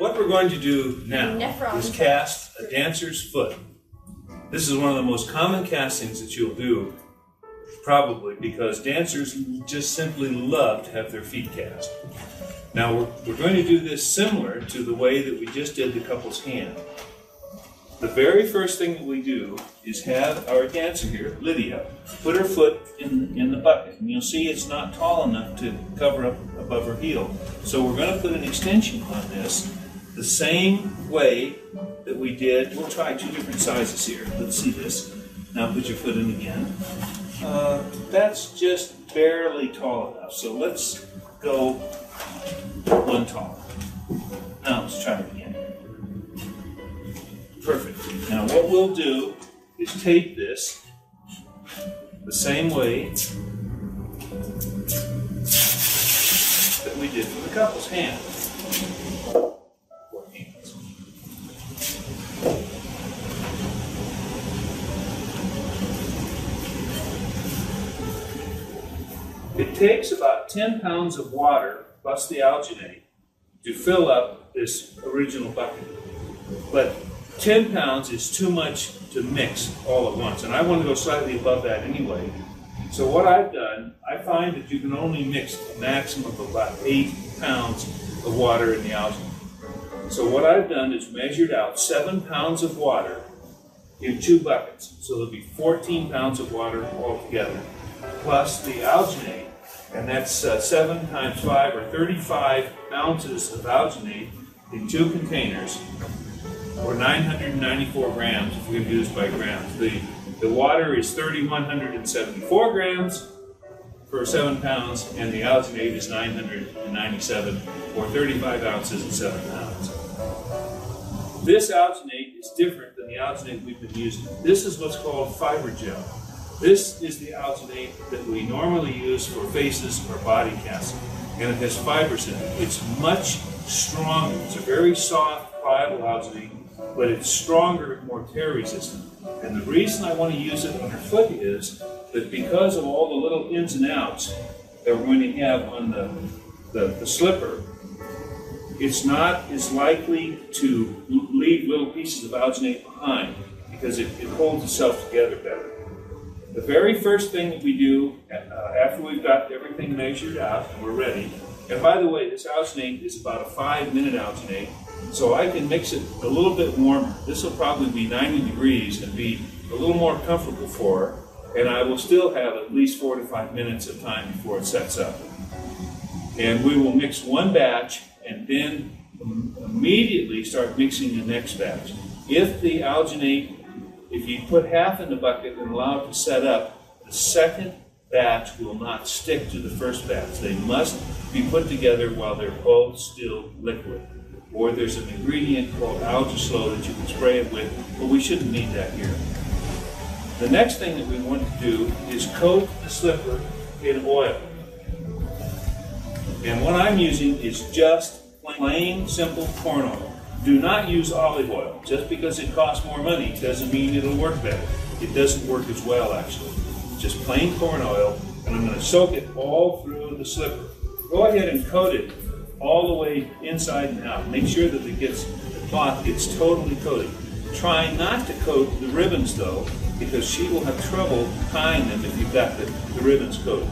What we're going to do now is cast a dancer's foot. This is one of the most common castings that you'll do, probably because dancers just simply love to have their feet cast. Now we're going to do this similar to the way that we just did the couple's hand. The very first thing that we do is have our dancer here, Lydia, put her foot in the bucket. And you'll see it's not tall enough to cover up above her heel. So we're going to put an extension on this the same way that we did. We'll try two different sizes here. Let's see this. Now put your foot in again. That's just barely tall enough. So let's go one taller. Now let's try it again. Perfect. Now what we'll do is tape this the same way that we did for the couple's hand. It takes about 10 pounds of water plus the alginate to fill up this original bucket. But 10 pounds is too much to mix all at once, and I want to go slightly above that anyway. So what I've done, I find that you can only mix a maximum of about 8 pounds of water in the alginate. So what I've done is measured out 7 pounds of water in 2 buckets. So there'll be 14 pounds of water altogether, plus the alginate, and that's 7 times 5, or 35 ounces of alginate in 2 containers, or 994 grams if we're going to do this by grams. The water is 3,174 grams for 7 pounds, and the alginate is 997, or 35 ounces and 7 pounds. This alginate is different than the alginate we've been using. This is what's called fiber gel. This is the alginate that we normally use for faces or body casting, and it has fibers in it. It's much stronger. It's a very soft, pliable alginate, but it's stronger and more tear resistant. And the reason I want to use it on her foot is that because of all the little ins and outs that we're going to have on the slipper, it's not as likely to leave little pieces of alginate behind because it holds itself together better. The very first thing that we do after we've got everything measured out and we're ready, and by the way, this alginate is about a 5-minute alginate, so I can mix it a little bit warmer. This will probably be 90 degrees and be a little more comfortable for her, and I will still have at least 4 to 5 minutes of time before it sets up. And we will mix one batch and then immediately start mixing the next batch. If the alginate, if you put half in the bucket and allow it to set up, the second batch will not stick to the first batch. They must be put together while they're both still liquid. Or there's an ingredient called Algislow that you can spray it with, but we shouldn't need that here. The next thing that we want to do is coat the slipper in oil. And what I'm using is just plain, simple corn oil. Do not use olive oil. Just because it costs more money doesn't mean it'll work better. It doesn't work as well, actually. Just plain corn oil, and I'm going to soak it all through the slipper. Go ahead and coat it all the way inside and out. Make sure that the cloth gets totally coated. Try not to coat the ribbons, though, because she will have trouble tying them if you've got the ribbons coated.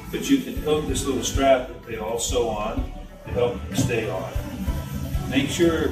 But you can coat this little strap that they all sew on to help them stay on. Make sure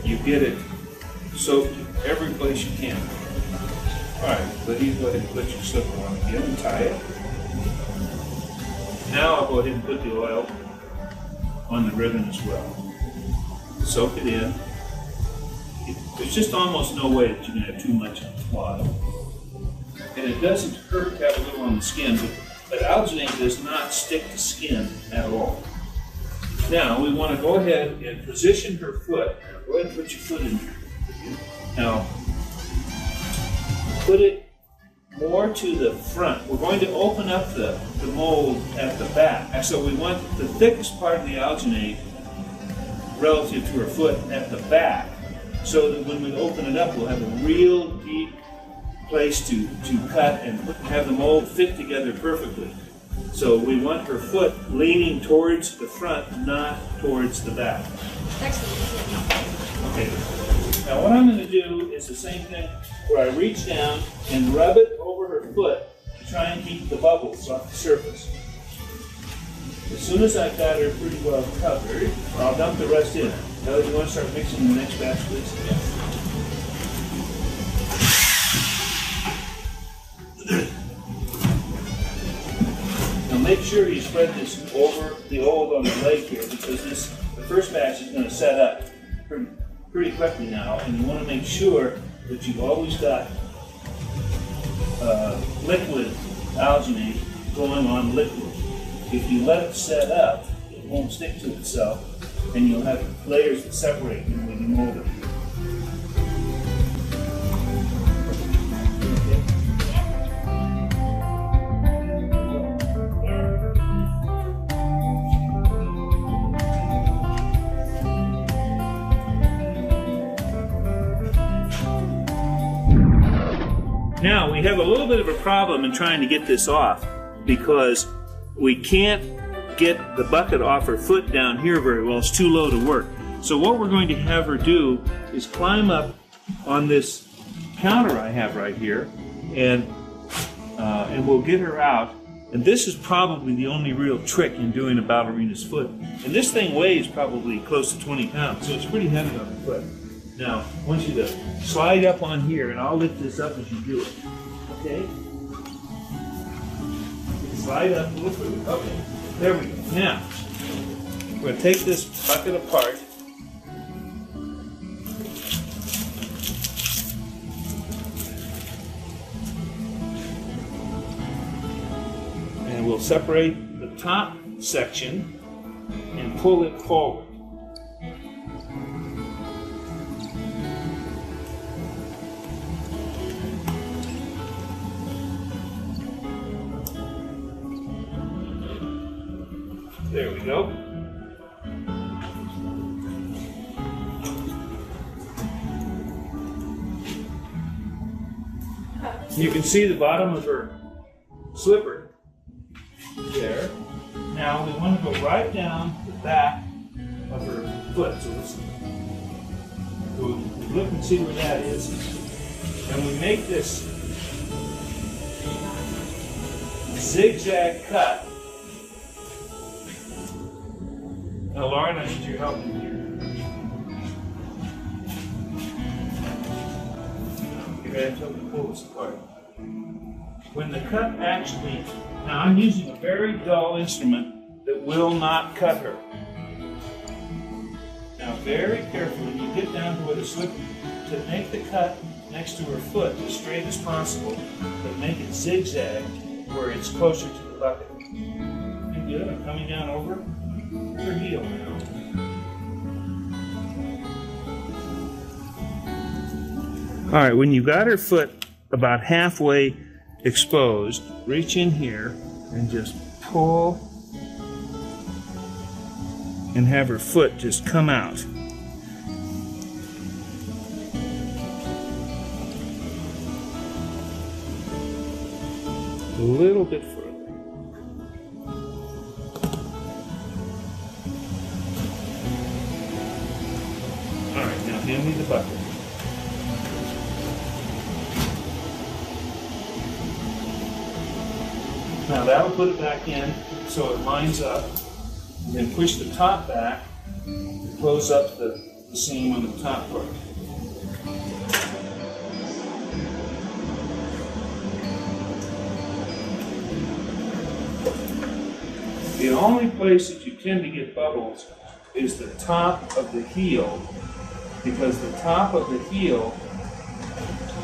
you get it soaked every place you can. All right, Lydia, go ahead and put your slipper on again and tie it. Now I'll go ahead and put the oil on the ribbon as well. Soak it in. There's just almost no way that you can have too much on the cloth. And it doesn't hurt to have a little on the skin, but alginate does not stick to skin at all. Now we want to go ahead and position her foot. Go ahead and put your foot in there. Now, put it more to the front. We're going to open up the mold at the back. And so we want the thickest part of the alginate relative to her foot at the back, so that when we open it up, we'll have a real deep place to cut and have the mold fit together perfectly. So we want her foot leaning towards the front, not towards the back. Okay. Now what I'm going to do is the same thing where I reach down and rub it over her foot to try and keep the bubbles off the surface. As soon as I've got her pretty well covered, I'll dump the rest in. Now, you want to start mixing the next batch, please? Yes. Now make sure you spread this over the old on the leg here, because the first batch is going to set up pretty quickly now, and you want to make sure that you've always got liquid alginate going on liquid. If you let it set up, it won't stick to itself, and you'll have layers that separate when you mold it. Now, we have a little bit of a problem in trying to get this off, because we can't get the bucket off her foot down here very well. It's too low to work. So what we're going to have her do is climb up on this counter I have right here, and we'll get her out. And this is probably the only real trick in doing a ballerina's foot. And this thing weighs probably close to 20 pounds, so it's pretty heavy on the foot. Now, I want you to slide up on here, and I'll lift this up as you do it. Okay? Slide up a little further. Okay, there we go. Now, we're going to take this bucket apart. And we'll separate the top section and pull it forward. There we go. You can see the bottom of her slipper there. Now we want to go right down the back of her foot. So let's look and see where that is. And we make this zigzag cut. Now, Lauren, I need your help in here. You're going to have to pull this apart. When the cut actually, now I'm using a very dull instrument that will not cut her. Now, very carefully, you get down to where the slip, to make the cut next to her foot as straight as possible, but make it zigzag where it's closer to the bucket. You good? I'm coming down over her heel now. All right, when you got her foot about halfway exposed, reach in here and just pull and have her foot just come out. A little bit further. All right, now hand me the bucket. Now that'll put it back in so it lines up. And then push the top back to close up the seam on the top part. The only place that you tend to get bubbles is the top of the heel, because the top of the heel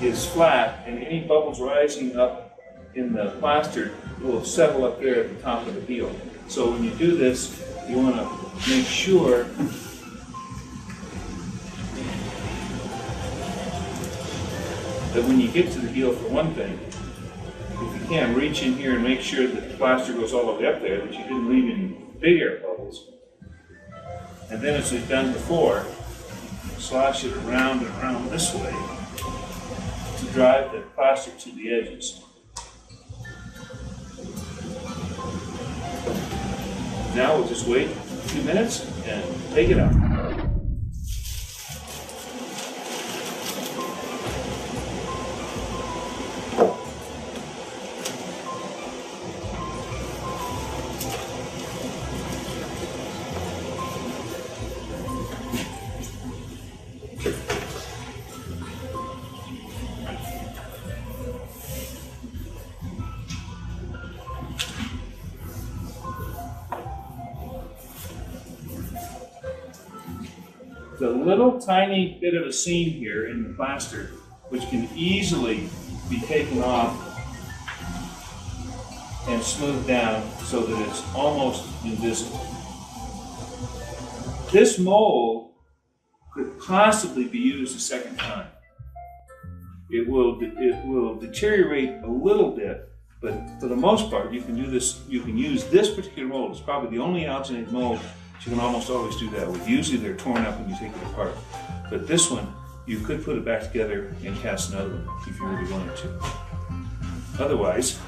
is flat and any bubbles rising up in the plaster will settle up there at the top of the heel. So when you do this, you want to make sure that when you get to the heel, for one thing, if you can, reach in here and make sure that the plaster goes all the way up there, that you didn't leave any big air bubbles. And then, as we've done before, slosh it around and around this way to drive the plaster to the edges. Now we'll just wait a few minutes and take it out. the little tiny bit of a seam here in the plaster, which can easily be taken off and smoothed down so that it's almost invisible. This mold could possibly be used a second time. It will deteriorate a little bit, but for the most part, you can do this. You can use this particular mold. It's probably the only alginate mold that you can almost always do that with. Usually they're torn up when you take it apart, but this one you could put it back together and cast another one if you really wanted to. Otherwise,